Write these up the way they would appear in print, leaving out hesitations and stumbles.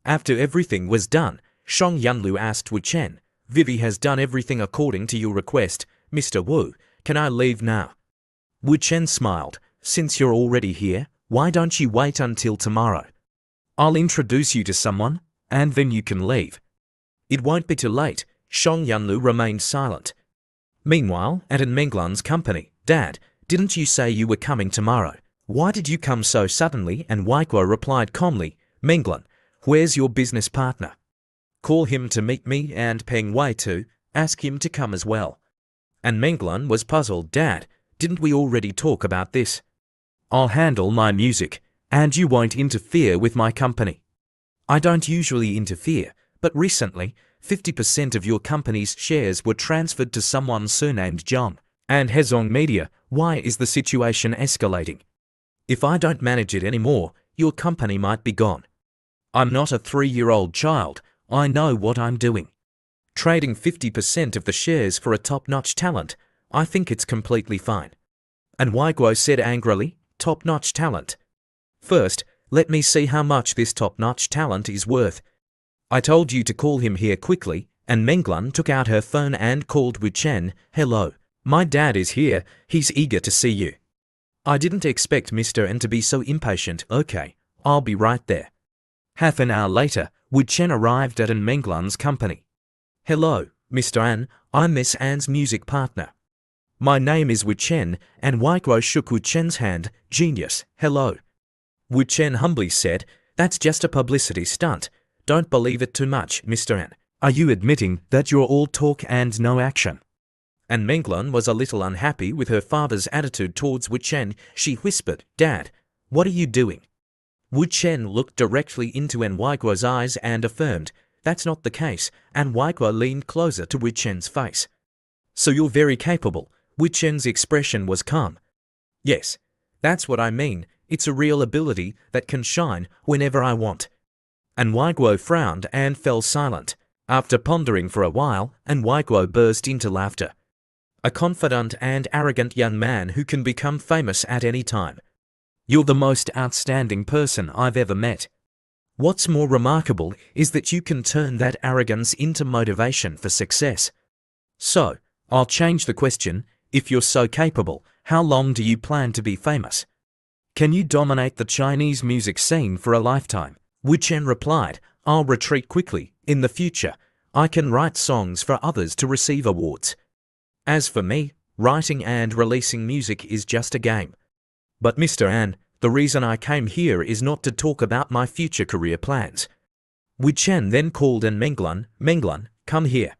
After everything was done, Shang Yunlu asked Wu Chen, Vivi has done everything according to your request, Mr. Wu, can I leave now? Wu Chen smiled, since you're already here, why don't you wait until tomorrow? I'll introduce you to someone, and then you can leave. It won't be too late, Shang Yunlu remained silent. Meanwhile, at An Menglan's company, Dad, didn't you say you were coming tomorrow? Why did you come so suddenly? And Waiguo replied calmly, Menglan, where's your business partner? Call him to meet me and Peng Wei too, ask him to come as well. And Menglan was puzzled, Dad, didn't we already talk about this? I'll handle my music, and you won't interfere with my company. I don't usually interfere, but recently, 50% of your company's shares were transferred to someone surnamed John. And Hezong Media, why is the situation escalating? If I don't manage it anymore, your company might be gone. I'm not a 3-year-old child, I know what I'm doing. Trading 50% of the shares for a top-notch talent, I think it's completely fine. And Waiguo said angrily, top-notch talent. First, let me see how much this top-notch talent is worth. I told you to call him here quickly, and Menglan took out her phone and called Wu Chen, hello, my dad is here, he's eager to see you. I didn't expect Mr. N to be so impatient, okay, I'll be right there. Half an hour later, Wu Chen arrived at An Menglan's company. Hello, Mr. An, I'm Miss An's music partner. My name is Wu Chen, and Waiguo shook Wu Chen's hand, genius, hello. Wu Chen humbly said, that's just a publicity stunt. Don't believe it too much, Mr. An. Are you admitting that you're all talk and no action? And Menglan was a little unhappy with her father's attitude towards Wu Chen. She whispered, Dad, what are you doing? Wu Chen looked directly into An Waiguo's eyes and affirmed, that's not the case, and Waiguo leaned closer to Wu Chen's face. So you're very capable. Wu Chen's expression was calm. Yes, that's what I mean. It's a real ability that can shine whenever I want. And Waiguo frowned and fell silent. After pondering for a while, An Waiguo burst into laughter. A confident and arrogant young man who can become famous at any time. You're the most outstanding person I've ever met. What's more remarkable is that you can turn that arrogance into motivation for success. So, I'll change the question, if you're so capable, how long do you plan to be famous? Can you dominate the Chinese music scene for a lifetime? Wu Chen replied, I'll retreat quickly. In the future, I can write songs for others to receive awards. As for me, writing and releasing music is just a game. But Mr. An, the reason I came here is not to talk about my future career plans. Wu Chen then called An Menglan, Menglan, come here.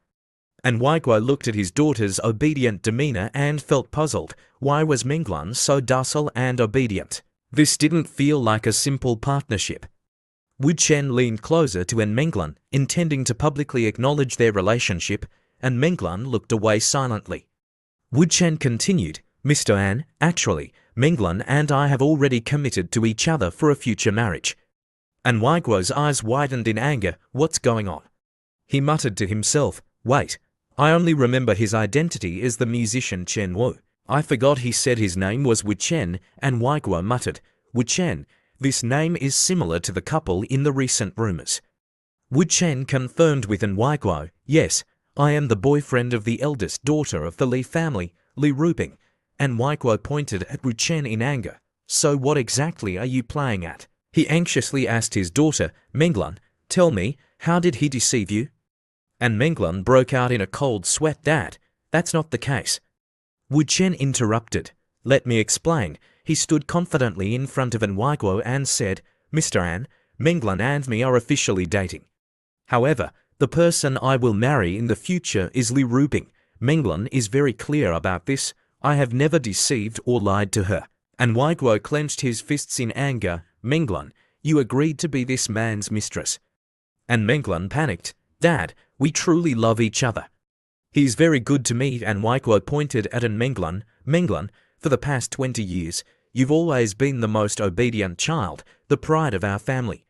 And Waiguo looked at his daughter's obedient demeanor and felt puzzled. Why was Menglan so docile and obedient? This didn't feel like a simple partnership. Wu Chen leaned closer to An Menglan, intending to publicly acknowledge their relationship, and Menglan looked away silently. Wu Chen continued, Mr. An, actually, Menglan and I have already committed to each other for a future marriage. And Waiguo's eyes widened in anger, what's going on? He muttered to himself, wait, I only remember his identity as the musician Chen Wu. I forgot he said his name was Wu Chen, and Waiguo muttered, Wu Chen, this name is similar to the couple in the recent rumors. Wu Chen confirmed with An Waiguo, yes, I am the boyfriend of the eldest daughter of the Li family, Li Rubing. And Waiguo pointed at Wu Chen in anger. So what exactly are you playing at? He anxiously asked his daughter, Menglan, tell me, how did he deceive you? And Menglan broke out in a cold sweat, Dad, that's not the case. Wu Chen interrupted. Let me explain. He stood confidently in front of An Waiguo and said, Mr. An, Menglan and me are officially dating. However, the person I will marry in the future is Li Rubing. Menglan is very clear about this. I have never deceived or lied to her. And Waiguo clenched his fists in anger. Menglan, you agreed to be this man's mistress. And Menglan panicked. Dad, we truly love each other. He's very good to me, and Waiguo pointed at An Menglan. Menglan, for the past 20 years, you've always been the most obedient child, the pride of our family.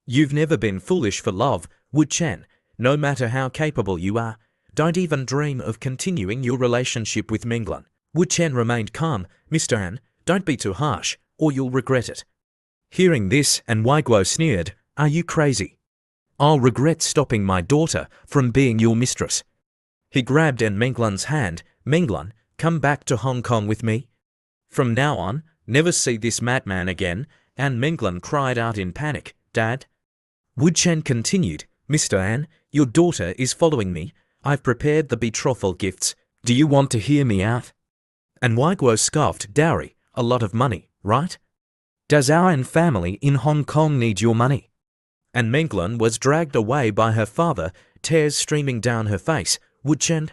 You've never been foolish for love, Wu Chen, no matter how capable you are. Don't even dream of continuing your relationship with Menglan. Wu Chen remained calm. Mr. An, don't be too harsh, or you'll regret it. Hearing this, An Waiguo sneered, are you crazy? I'll regret stopping my daughter from being your mistress. He grabbed An Menglan's hand. Menglan, come back to Hong Kong with me. From now on, never see this madman again. An Menglan cried out in panic. Dad? Wu Chen continued. Mr. An, your daughter is following me. I've prepared the betrothal gifts. Do you want to hear me out? And Wai Guo scoffed. Dowry, a lot of money, right? Does our An family in Hong Kong need your money? And Menglan was dragged away by her father, tears streaming down her face. Wu Chen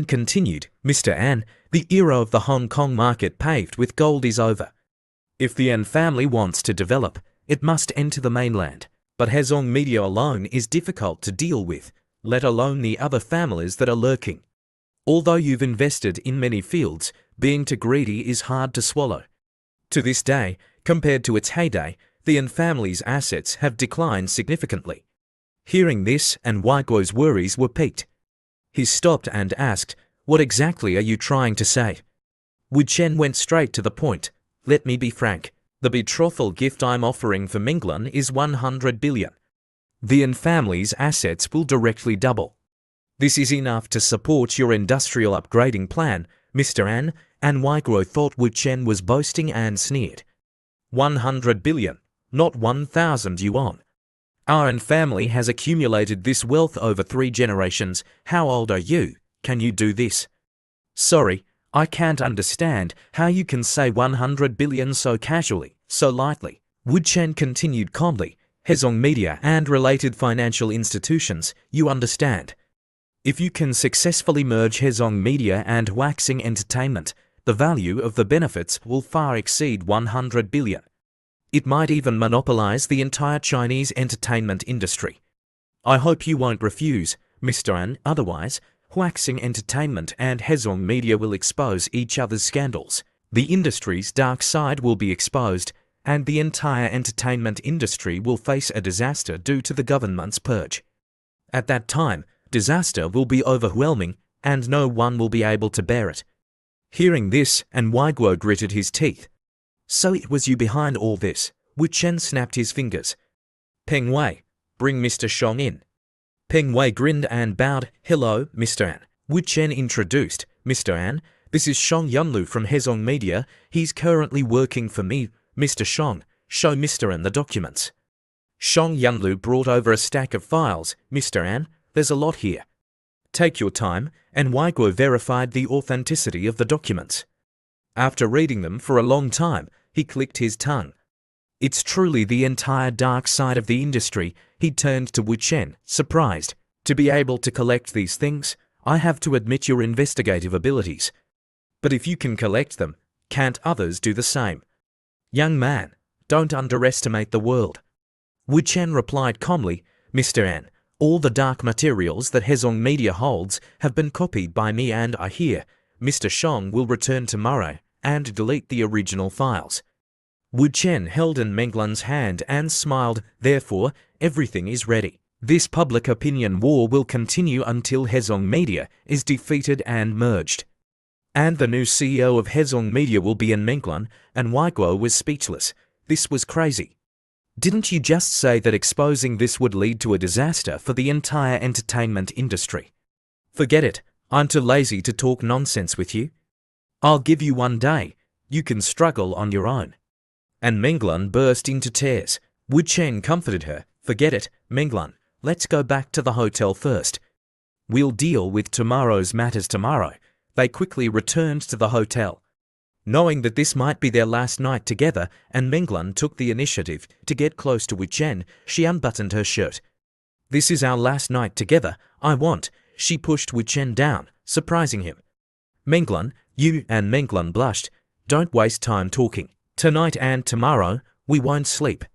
continued. Mr. An, the era of the Hong Kong market paved with gold is over. If the An family wants to develop, it must enter the mainland. But Hezong Media alone is difficult to deal with, let alone the other families that are lurking. Although you've invested in many fields, being too greedy is hard to swallow. To this day, compared to its heyday, the An family's assets have declined significantly. Hearing this, and Wai Guo's worries were piqued. He stopped and asked, What exactly are you trying to say? Wu Chen went straight to the point. Let me be frank. The betrothal gift I'm offering for Menglan is 100 billion. The An family's assets will directly double. This is enough to support your industrial upgrading plan, Mr. An, and Wai Guo thought Wu Chen was boasting and sneered. 100 billion, not 1,000 yuan. Our An family has accumulated this wealth over 3 generations. How old are you? Can you do this? Sorry, I can't understand how you can say 100 billion so casually, so lightly. Wu Chen continued calmly. Hezong Media and related financial institutions, you understand. If you can successfully merge Hezong Media and Waxing Entertainment, the value of the benefits will far exceed 100 billion. It might even monopolize the entire Chinese entertainment industry. I hope you won't refuse, Mr. An, otherwise, Waxing Entertainment and Hezong Media will expose each other's scandals. The industry's dark side will be exposed, and the entire entertainment industry will face a disaster due to the government's purge. At that time, disaster will be overwhelming, and no one will be able to bear it. Hearing this, and Wai Guo gritted his teeth. So it was you behind all this. Wu Chen snapped his fingers. Peng Wei, bring Mr. Shong in. Peng Wei grinned and bowed. Hello, Mr. An. Wu Chen introduced. Mr. An, this is Shong Yunlu from Hezong Media. He's currently working for me. Mr. Shong, show Mr. An the documents. Shong Yunlu brought over a stack of files. Mr. An, there's a lot here. Take your time, and Wai Guo verified the authenticity of the documents. After reading them for a long time, he clicked his tongue. It's truly the entire dark side of the industry. He turned to Wu Chen, surprised. To be able to collect these things, I have to admit your investigative abilities. But if you can collect them, can't others do the same? Young man, don't underestimate the world. Wu Chen replied calmly, Mr. An, all the dark materials that Hezong Media holds have been copied by me and I hear Mr. Shong will return tomorrow and delete the original files. Wu Chen held An Menglan's hand and smiled. Therefore, everything is ready. This public opinion war will continue until Hezong Media is defeated and merged. And the new CEO of Hezong Media will be An Menglan, and Wai Guo was speechless. This was crazy. Didn't you just say that exposing this would lead to a disaster for the entire entertainment industry? Forget it. I'm too lazy to talk nonsense with you. I'll give you 1 day. You can struggle on your own. And Menglan burst into tears. Wu Chen comforted her. Forget it, Menglan. Let's go back to the hotel first. We'll deal with tomorrow's matters tomorrow. They quickly returned to the hotel. Knowing that this might be their last night together, and Menglan took the initiative to get close to Wu Chen, she unbuttoned her shirt. This is our last night together. I want. She pushed Wu Chen down, surprising him. Menglan, you, and Menglan blushed. Don't waste time talking. Tonight and tomorrow, we won't sleep.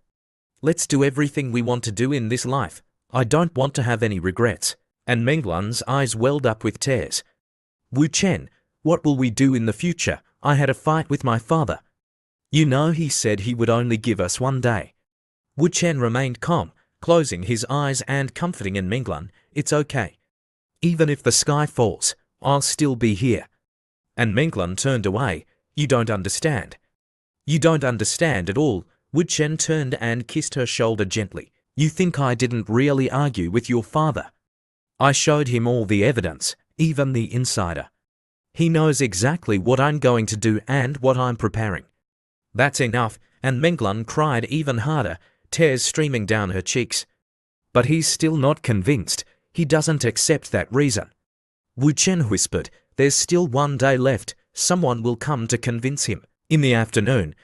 Let's do everything we want to do in this life. I don't want to have any regrets. And Menglan's eyes welled up with tears. Wu Chen, what will we do in the future? I had a fight with my father. You know, he said he would only give us 1 day. Wu Chen remained calm, closing his eyes and comforting An Menglan. It's okay. Even if the sky falls, I'll still be here. And Menglan turned away. You don't understand. You don't understand at all. Wu Chen turned and kissed her shoulder gently. You think I didn't really argue with your father? I showed him all the evidence, even the insider. He knows exactly what I'm going to do and what I'm preparing. That's enough, and Menglun cried even harder, tears streaming down her cheeks. But he's still not convinced. He doesn't accept that reason. Wu Chen whispered, there's still 1 day left. Someone will come to convince him. In the afternoon,